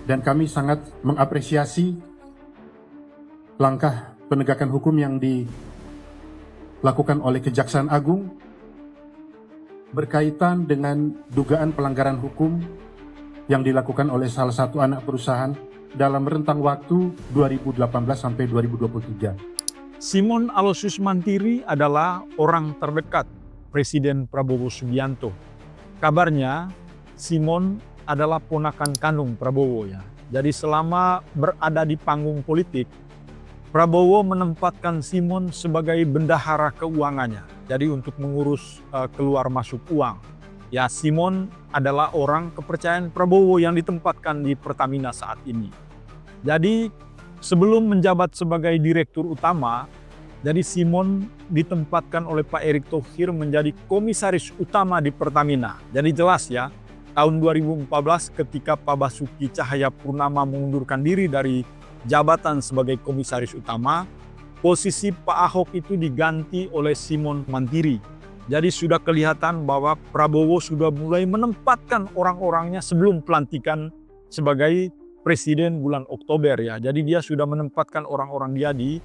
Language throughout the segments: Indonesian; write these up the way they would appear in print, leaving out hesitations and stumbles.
dan kami sangat mengapresiasi langkah penegakan hukum yang dilakukan oleh Kejaksaan Agung berkaitan dengan dugaan pelanggaran hukum yang dilakukan oleh salah satu anak perusahaan dalam rentang waktu 2018 sampai 2023. Simon Aloysius Mantiri adalah orang terdekat Presiden Prabowo Subianto. Kabarnya Simon adalah ponakan kandung Prabowo ya. Jadi selama berada di panggung politik, Prabowo menempatkan Simon sebagai bendahara keuangannya. Jadi untuk mengurus keluar masuk uang. Ya, Simon adalah orang kepercayaan Prabowo yang ditempatkan di Pertamina saat ini. Jadi sebelum menjabat sebagai direktur utama, jadi Simon ditempatkan oleh Pak Erick Thohir menjadi komisaris utama di Pertamina. Jadi jelas ya, tahun 2014 ketika Pak Basuki Cahayapurnama mengundurkan diri dari jabatan sebagai komisaris utama, posisi Pak Ahok itu diganti oleh Simon Mantiri. Jadi sudah kelihatan bahwa Prabowo sudah mulai menempatkan orang-orangnya sebelum pelantikan sebagai presiden bulan Oktober ya. Jadi dia sudah menempatkan orang-orang dia di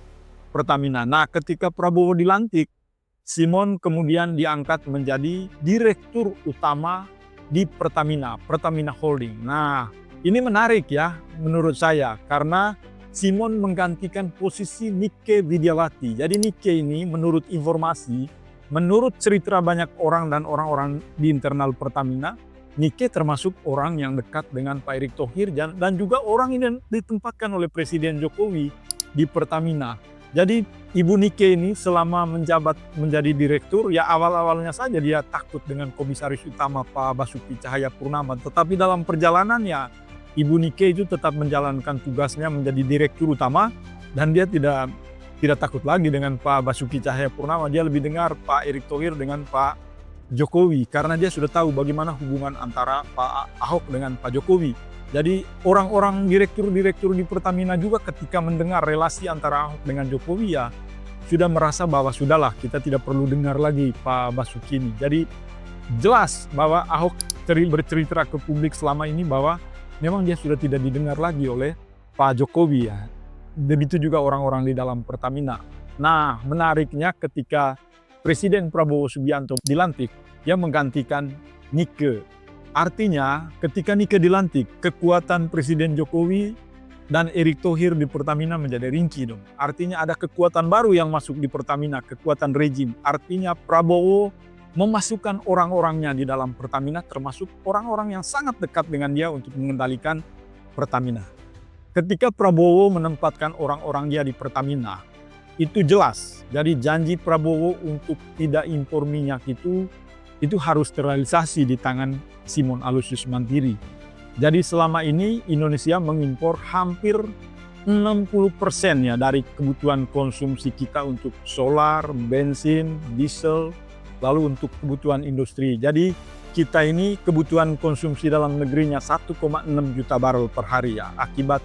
Pertamina. Nah, ketika Prabowo dilantik, Simon kemudian diangkat menjadi direktur utama di Pertamina, Pertamina Holding. Nah, ini menarik ya menurut saya karena Simon menggantikan posisi Nike Widiawati. Jadi Nike ini menurut informasi, menurut cerita banyak orang dan orang-orang di internal Pertamina, Nike termasuk orang yang dekat dengan Pak Erick Thohir dan juga orang yang ditempatkan oleh Presiden Jokowi di Pertamina. Jadi Ibu Nike ini selama menjabat menjadi direktur, ya awal-awalnya saja dia takut dengan komisaris utama Pak Basuki Cahayapurnama. Tetapi dalam perjalanannya, Ibu Nike itu tetap menjalankan tugasnya menjadi direktur utama dan dia tidak takut lagi dengan Pak Basuki Cahayapurnama. Dia lebih dengar Pak Erick Thohir dengan Pak Jokowi karena dia sudah tahu bagaimana hubungan antara Pak Ahok dengan Pak Jokowi. Jadi orang-orang direktur-direktur di Pertamina juga ketika mendengar relasi antara Ahok dengan Jokowi ya sudah merasa bahwa sudahlah kita tidak perlu dengar lagi Pak Basuki ini. Jadi jelas bahwa Ahok bercerita ke publik selama ini bahwa memang dia sudah tidak didengar lagi oleh Pak Jokowi ya. Begitu juga orang-orang di dalam Pertamina. Nah, menariknya ketika Presiden Prabowo Subianto dilantik, dia menggantikan Nike. Artinya ketika Nike dilantik, kekuatan Presiden Jokowi dan Erick Thohir di Pertamina menjadi ringkih dong. Artinya ada kekuatan baru yang masuk di Pertamina, kekuatan rejim. Artinya Prabowo memasukkan orang-orangnya di dalam Pertamina termasuk orang-orang yang sangat dekat dengan dia untuk mengendalikan Pertamina. Ketika Prabowo menempatkan orang-orang dia di Pertamina, itu jelas. Jadi janji Prabowo untuk tidak impor minyak itu harus terrealisasi di tangan Simon Aloysius Mantiri. Jadi selama ini Indonesia mengimpor hampir 60% ya dari kebutuhan konsumsi kita untuk solar, bensin, diesel, lalu untuk kebutuhan industri. Jadi kita ini kebutuhan konsumsi dalam negerinya 1,6 juta barrel per hari ya. Akibat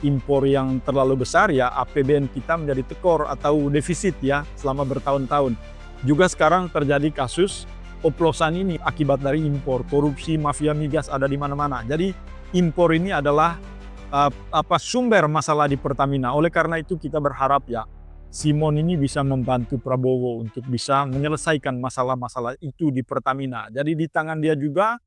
impor yang terlalu besar ya APBN kita menjadi tekor atau defisit ya selama bertahun-tahun. Juga sekarang terjadi kasus oplosan ini akibat dari impor, korupsi, mafia migas ada di mana-mana. Jadi impor ini adalah sumber masalah di Pertamina. Oleh karena itu kita berharap ya Simon ini bisa membantu Prabowo untuk bisa menyelesaikan masalah-masalah itu di Pertamina. Jadi di tangan dia juga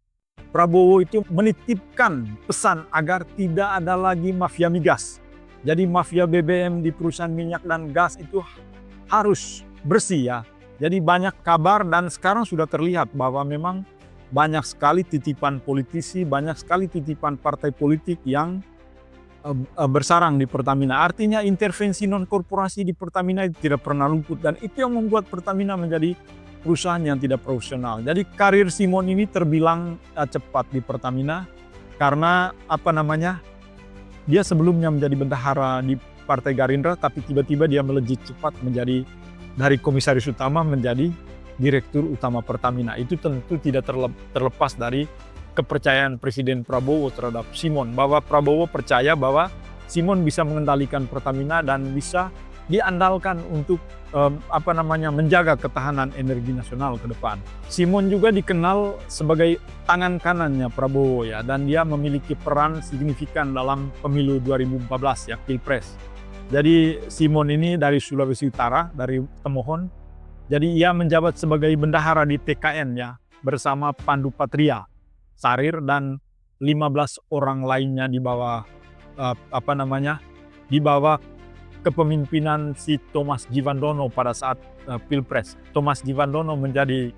Prabowo itu menitipkan pesan agar tidak ada lagi mafia migas. Jadi mafia BBM di perusahaan minyak dan gas itu harus bersih ya. Jadi banyak kabar dan sekarang sudah terlihat bahwa memang banyak sekali titipan politisi, banyak sekali titipan partai politik yang bersarang di Pertamina. Artinya intervensi non-korporasi di Pertamina itu tidak pernah luput dan itu yang membuat Pertamina menjadi perusahaan yang tidak profesional. Jadi karir Simon ini terbilang cepat di Pertamina karena dia sebelumnya menjadi bendahara di Partai Gerindra tapi tiba-tiba dia melejit cepat menjadi dari komisaris utama menjadi direktur utama Pertamina. Itu tentu tidak terlepas dari kepercayaan Presiden Prabowo terhadap Simon. Bahwa Prabowo percaya bahwa Simon bisa mengendalikan Pertamina dan bisa diandalkan untuk menjaga ketahanan energi nasional ke depan. Simon juga dikenal sebagai tangan kanannya Prabowo ya, dan dia memiliki peran signifikan dalam pemilu 2014 ya, Pilpres. Jadi Simon ini dari Sulawesi Utara, dari Temohon. Jadi ia menjabat sebagai bendahara di TKN ya, bersama Pandu Patria Sarir dan 15 orang lainnya di bawah di bawah kepemimpinan si Thomas Djivandono pada saat Pilpres. Thomas Djivandono menjadi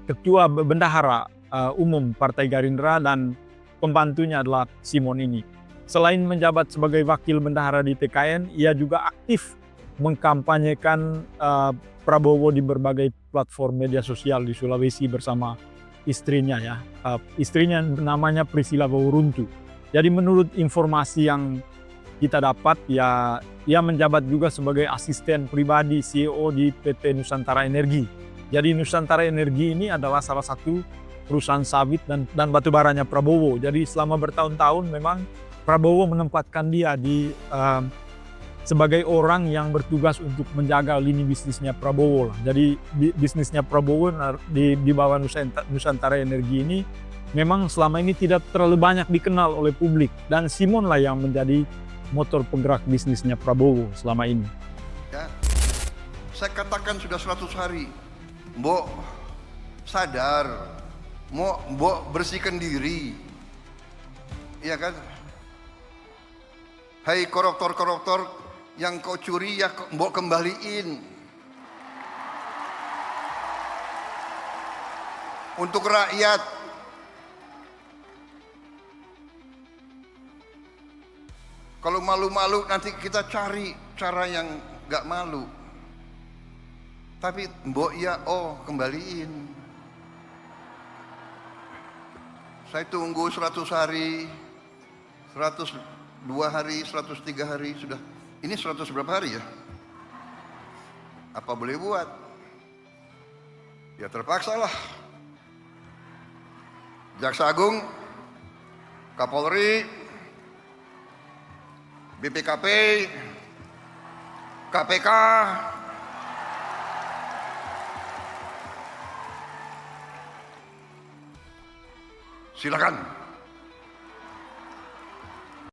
ketua bendahara umum Partai Gerindra dan pembantunya adalah Simon ini. Selain menjabat sebagai wakil bendahara di TKN, ia juga aktif mengkampanyekan Prabowo di berbagai platform media sosial di Sulawesi bersama istrinya ya. Istrinya namanya Priscilla Wawuruntu. Jadi menurut informasi yang kita dapat ya, ia menjabat juga sebagai asisten pribadi CEO di PT Nusantara Energi. Jadi Nusantara Energi ini adalah salah satu perusahaan sawit dan batubaranya Prabowo. Jadi selama bertahun-tahun memang Prabowo menempatkan dia sebagai orang yang bertugas untuk menjaga lini bisnisnya Prabowo lah. Jadi bisnisnya Prabowo di bawah Nusantara Energi ini memang selama ini tidak terlalu banyak dikenal oleh publik, dan Simon lah yang menjadi motor penggerak bisnisnya Prabowo selama ini. Ya, saya katakan sudah 100 hari, Mbok sadar, Mbok bersihkan diri, iya kan? Hai koruptor-koruptor yang kau curi ya Mbok kembaliin untuk rakyat. Kalau malu-malu nanti kita cari cara yang gak malu. Tapi Mbok ya kembaliin. Saya tunggu 100 hari, 102 hari, 103 hari sudah. Ini 100 berapa hari ya? Apa boleh buat? Ya terpaksa lah. Jaksa Agung, Kapolri, BPKP, KPK, silakan.